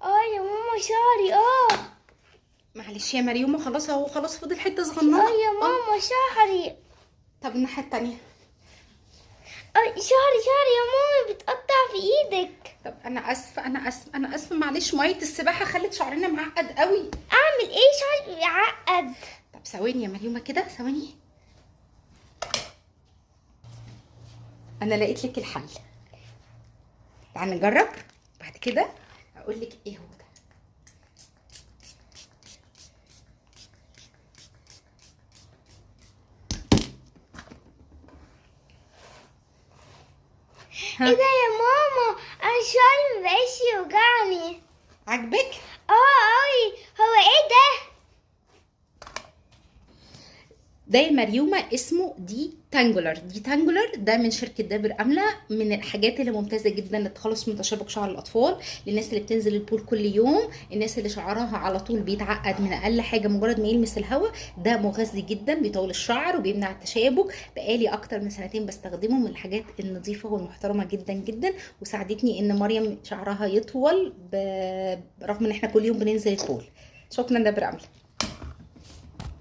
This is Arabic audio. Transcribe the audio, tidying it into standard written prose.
اه يا ماما شعري معلش يا مريومه، خلاص اهو، خلاص فاضل حته اه صغننه. يا ماما شعري. طب الناحيه التانيه. شعري يا ماما بتقطع في ايدك. طب انا اسفه، انا اسفه، معلش، ميه السباحه خلت شعرنا معقد قوي. اعمل ايه؟ شعري بيعقد. طب ثواني يا مريومه كده، ثواني. انا لقيت لك الحل. تعالي نجرب بعد كده اقول لك ايه هو ده. ايه ده يا ماما؟ انا شعري مبقاش يوجعني. عاجبك؟ اوي. هو ايه ده؟ ده يا مريومه اسمه دي تانجولر. دي تانجولر ده من شركه دابر امله، من الحاجات اللي ممتازه جدا للتخلص من تشابك شعر الاطفال، للناس اللي بتنزل البول كل يوم، الناس اللي شعرها على طول بيتعقد من اقل حاجه مجرد ما يلمس الهواء. ده مغذي جدا، بيطول الشعر وبيمنع التشابك. بقالي اكتر من سنتين بستخدمه، من الحاجات النظيفه والمحترمه جدا جدا، وساعدتني ان مريم شعرها يطول رغم ان احنا كل يوم بننزل البول. شكرا دابر امله.